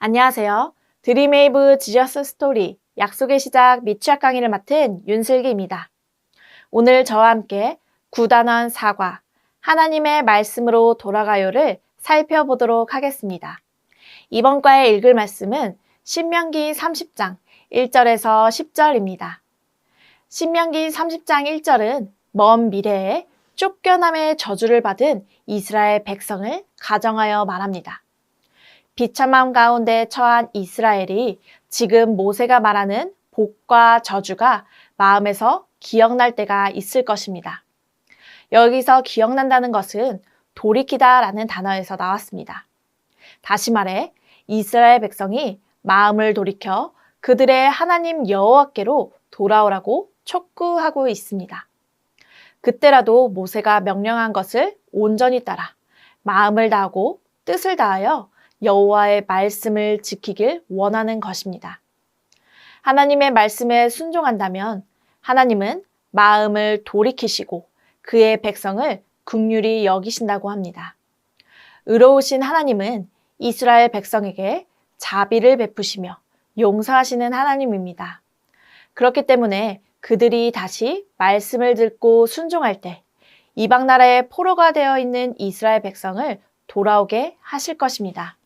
안녕하세요. 드림웨이브 지저스 스토리 약속의 시작 미취학 강의를 맡은 윤슬기입니다. 오늘 저와 함께 9단원 사과 하나님의 말씀으로 돌아가요를 살펴보도록 하겠습니다. 이번 과에 읽을 말씀은 신명기 30장 1절에서 10절입니다. 신명기 30장 1절은 먼 미래에 쫓겨남의 저주를 받은 이스라엘 백성을 가정하여 말합니다. 비참함 가운데 처한 이스라엘이 지금 모세가 말하는 복과 저주가 마음에서 기억날 때가 있을 것입니다. 여기서 기억난다는 것은 돌이키다 라는 단어에서 나왔습니다. 다시 말해 이스라엘 백성이 마음을 돌이켜 그들의 하나님 여호와께로 돌아오라고 촉구하고 있습니다. 그때라도 모세가 명령한 것을 온전히 따라 마음을 다하고 뜻을 다하여 여호와의 말씀을 지키길 원하는 것입니다. 하나님의 말씀에 순종한다면 하나님은 마음을 돌이키시고 그의 백성을 긍휼히 여기신다고 합니다. 의로우신 하나님은 이스라엘 백성에게 자비를 베푸시며 용서하시는 하나님입니다. 그렇기 때문에 그들이 다시 말씀을 듣고 순종할 때 이방 나라의 포로가 되어 있는 이스라엘 백성을 돌아오게 하실 것입니다.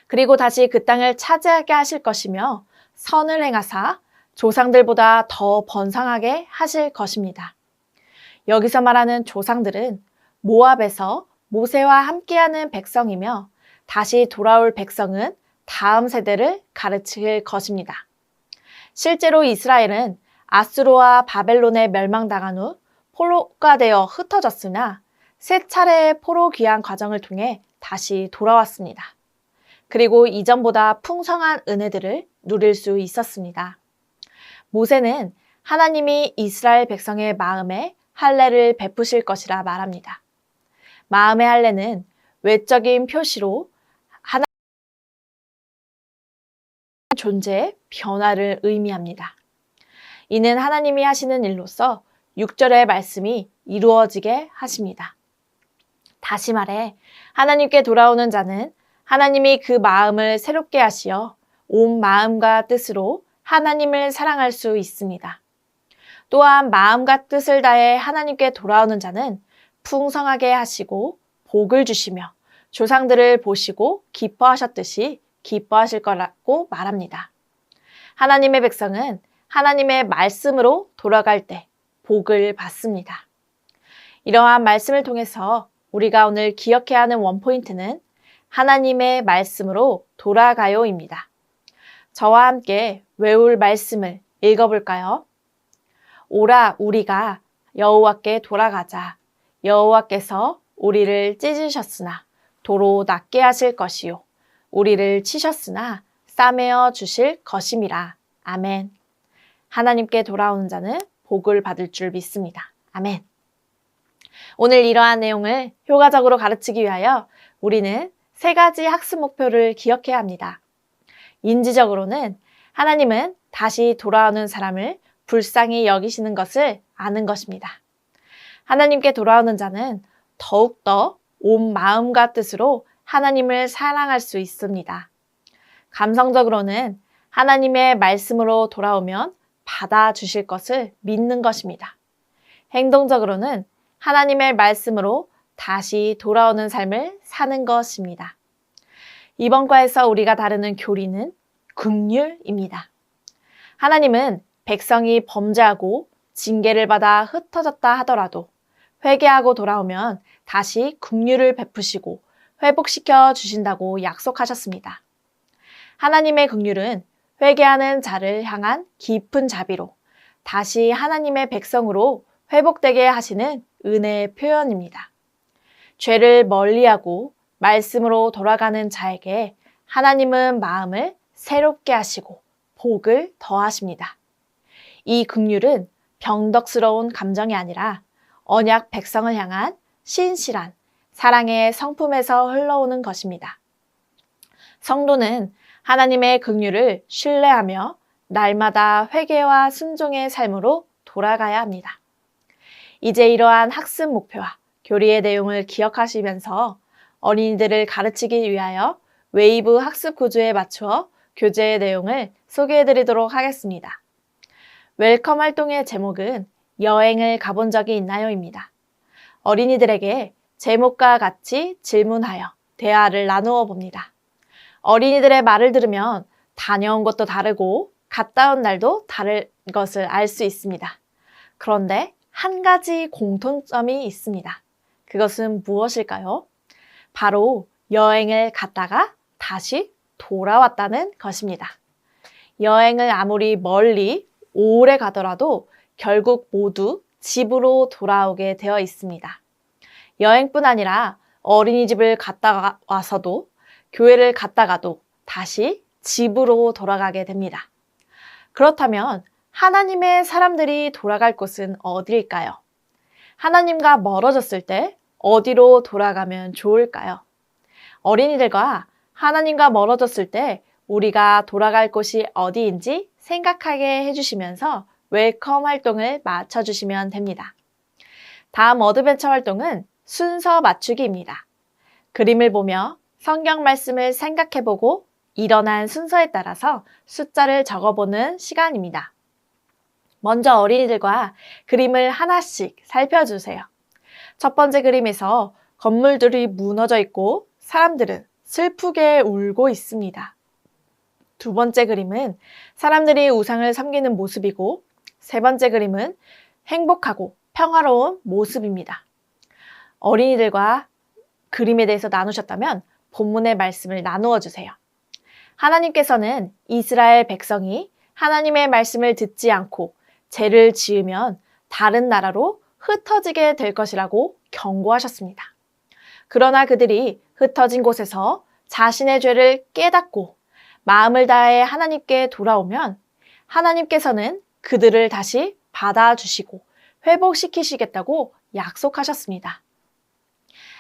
그리고 다시 그 땅을 차지하게 하실 것이며 선을 행하사 조상들보다 더 번성하게 하실 것입니다. 여기서 말하는 조상들은 모압에서 모세와 함께하는 백성이며 다시 돌아올 백성은 다음 세대를 가르칠 것입니다. 실제로 이스라엘은 아수르와 바벨론에 멸망당한 후 포로가 되어 흩어졌으나 세 차례의 포로 귀환 과정을 통해 다시 돌아왔습니다. 그리고 이전보다 풍성한 은혜들을 누릴 수 있었습니다. 모세는 하나님이 이스라엘 백성의 마음에 할례를 베푸실 것이라 말합니다. 마음의 할례는 외적인 표시로 하나님의 존재의 변화를 의미합니다. 이는 하나님이 하시는 일로서 6절의 말씀이 이루어지게 하십니다. 다시 말해 하나님께 돌아오는 자는 하나님이 그 마음을 새롭게 하시어 온 마음과 뜻으로 하나님을 사랑할 수 있습니다. 또한 마음과 뜻을 다해 하나님께 돌아오는 자는 풍성하게 하시고 복을 주시며 조상들을 보시고 기뻐하셨듯이 기뻐하실 거라고 말합니다. 하나님의 백성은 하나님의 말씀으로 돌아갈 때 복을 받습니다. 이러한 말씀을 통해서 우리가 오늘 기억해야 하는 원포인트는 하나님의 말씀으로 돌아가요입니다. 저와 함께 외울 말씀을 읽어볼까요? 오라 우리가 여호와께 돌아가자. 여호와께서 우리를 찢으셨으나 도로 낫게 하실 것이요. 우리를 치셨으나 싸매어 주실 것임이라. 아멘. 하나님께 돌아오는 자는 복을 받을 줄 믿습니다. 아멘. 오늘 이러한 내용을 효과적으로 가르치기 위하여 우리는 세 가지 학습 목표를 기억해야 합니다. 인지적으로는 하나님은 다시 돌아오는 사람을 불쌍히 여기시는 것을 아는 것입니다. 하나님께 돌아오는 자는 더욱더 온 마음과 뜻으로 하나님을 사랑할 수 있습니다. 감성적으로는 하나님의 말씀으로 돌아오면 받아주실 것을 믿는 것입니다. 행동적으로는 하나님의 말씀으로 다시 돌아오는 삶을 사는 것입니다. 이번 과에서 우리가 다루는 교리는 긍휼입니다. 하나님은 백성이 범죄하고 징계를 받아 흩어졌다 하더라도 회개하고 돌아오면 다시 긍휼을 베푸시고 회복시켜 주신다고 약속하셨습니다. 하나님의 긍휼은 회개하는 자를 향한 깊은 자비로 다시 하나님의 백성으로 회복되게 하시는 은혜의 표현입니다. 죄를 멀리하고 말씀으로 돌아가는 자에게 하나님은 마음을 새롭게 하시고 복을 더하십니다. 이 긍휼은 병덕스러운 감정이 아니라 언약 백성을 향한 신실한 사랑의 성품에서 흘러오는 것입니다. 성도는 하나님의 긍휼을 신뢰하며 날마다 회개와 순종의 삶으로 돌아가야 합니다. 이제 이러한 학습 목표와 교리의 내용을 기억하시면서 어린이들을 가르치기 위하여 웨이브 학습 구조에 맞추어 교재의 내용을 소개해 드리도록 하겠습니다. 웰컴 활동의 제목은 여행을 가본 적이 있나요?입니다. 어린이들에게 제목과 같이 질문하여 대화를 나누어 봅니다. 어린이들의 말을 들으면 다녀온 곳도 다르고 갔다 온 날도 다른 것을 알 수 있습니다. 그런데 한 가지 공통점이 있습니다. 그것은 무엇일까요? 바로 여행을 갔다가 다시 돌아왔다는 것입니다. 여행을 아무리 멀리 오래 가더라도 결국 모두 집으로 돌아오게 되어 있습니다. 여행뿐 아니라 어린이집을 갔다 와서도 교회를 갔다가도 다시 집으로 돌아가게 됩니다. 그렇다면 하나님의 사람들이 돌아갈 곳은 어디일까요? 하나님과 멀어졌을 때 어디로 돌아가면 좋을까요? 어린이들과 하나님과 멀어졌을 때 우리가 돌아갈 곳이 어디인지 생각하게 해주시면서 웰컴 활동을 맞춰주시면 됩니다. 다음 어드벤처 활동은 순서 맞추기입니다. 그림을 보며 성경 말씀을 생각해보고 일어난 순서에 따라서 숫자를 적어보는 시간입니다. 먼저 어린이들과 그림을 하나씩 살펴주세요. 첫 번째 그림에서 건물들이 무너져 있고 사람들은 슬프게 울고 있습니다. 두 번째 그림은 사람들이 우상을 섬기는 모습이고 세 번째 그림은 행복하고 평화로운 모습입니다. 어린이들과 그림에 대해서 나누셨다면 본문의 말씀을 나누어 주세요. 하나님께서는 이스라엘 백성이 하나님의 말씀을 듣지 않고 죄를 지으면 다른 나라로 흩어지게 될 것이라고 경고하셨습니다. 그러나 그들이 흩어진 곳에서 자신의 죄를 깨닫고 마음을 다해 하나님께 돌아오면 하나님께서는 그들을 다시 받아주시고 회복시키시겠다고 약속하셨습니다.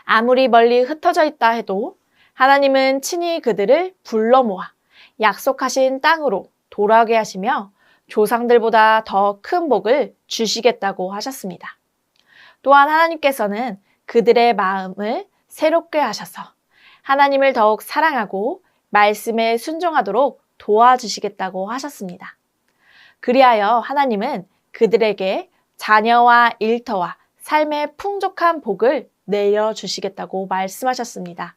아무리 멀리 흩어져 있다 해도 하나님은 친히 그들을 불러 모아 약속하신 땅으로 돌아오게 하시며 조상들보다 더 큰 복을 주시겠다고 하셨습니다. 또한 하나님께서는 그들의 마음을 새롭게 하셔서 하나님을 더욱 사랑하고 말씀에 순종하도록 도와주시겠다고 하셨습니다. 그리하여 하나님은 그들에게 자녀와 일터와 삶의 풍족한 복을 내려주시겠다고 말씀하셨습니다.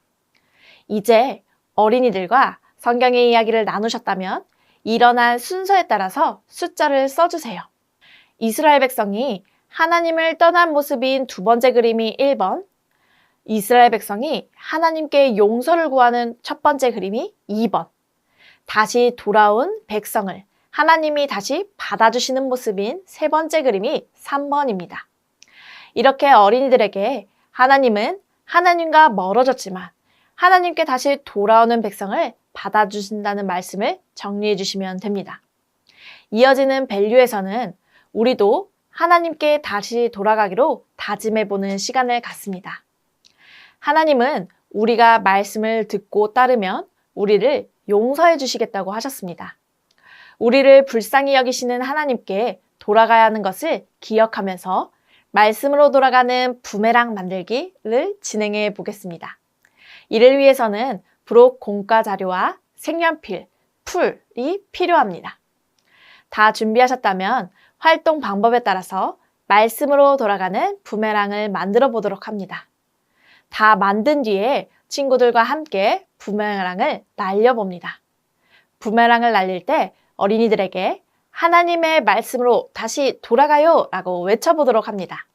이제 어린이들과 성경의 이야기를 나누셨다면 일어난 순서에 따라서 숫자를 써주세요. 이스라엘 백성이 하나님을 떠난 모습인 두 번째 그림이 1번, 이스라엘 백성이 하나님께 용서를 구하는 첫 번째 그림이 2번, 다시 돌아온 백성을 하나님이 다시 받아주시는 모습인 세 번째 그림이 3번입니다. 이렇게 어린이들에게 하나님은 하나님과 멀어졌지만 하나님께 다시 돌아오는 백성을 받아주신다는 말씀을 정리해 주시면 됩니다. 이어지는 밸류에서는 우리도 하나님께 다시 돌아가기로 다짐해보는 시간을 갖습니다. 하나님은 우리가 말씀을 듣고 따르면 우리를 용서해 주시겠다고 하셨습니다. 우리를 불쌍히 여기시는 하나님께 돌아가야 하는 것을 기억하면서 말씀으로 돌아가는 부메랑 만들기를 진행해 보겠습니다. 이를 위해서는 부록 공과 자료와 색연필, 풀이 필요합니다. 다 준비하셨다면 활동 방법에 따라서 말씀으로 돌아가는 부메랑을 만들어 보도록 합니다. 다 만든 뒤에 친구들과 함께 부메랑을 날려봅니다. 부메랑을 날릴 때 어린이들에게 하나님의 말씀으로 다시 돌아가요 라고 외쳐보도록 합니다.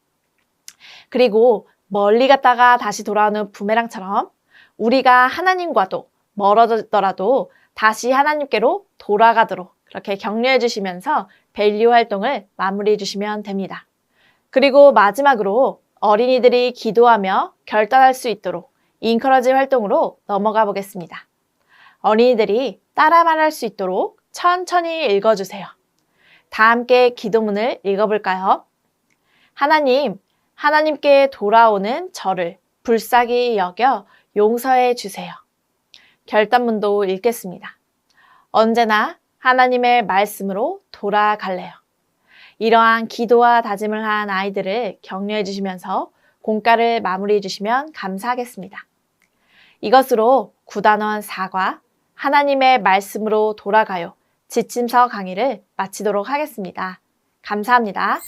그리고 멀리 갔다가 다시 돌아오는 부메랑처럼 우리가 하나님과도 멀어졌더라도 다시 하나님께로 돌아가도록 그렇게 격려해 주시면서 밸류 활동을 마무리해 주시면 됩니다. 그리고 마지막으로 어린이들이 기도하며 결단할 수 있도록 인커러지 활동으로 넘어가 보겠습니다. 어린이들이 따라 말할 수 있도록 천천히 읽어주세요. 다 함께 기도문을 읽어볼까요? 하나님, 하나님께 돌아오는 저를 불쌍히 여겨 용서해 주세요. 결단문도 읽겠습니다. 언제나 하나님의 말씀으로 돌아갈래요. 이러한 기도와 다짐을 한 아이들을 격려해 주시면서 공과를 마무리해 주시면 감사하겠습니다. 이것으로 9단원 사과, 하나님의 말씀으로 돌아가요. 지침서 강의를 마치도록 하겠습니다. 감사합니다.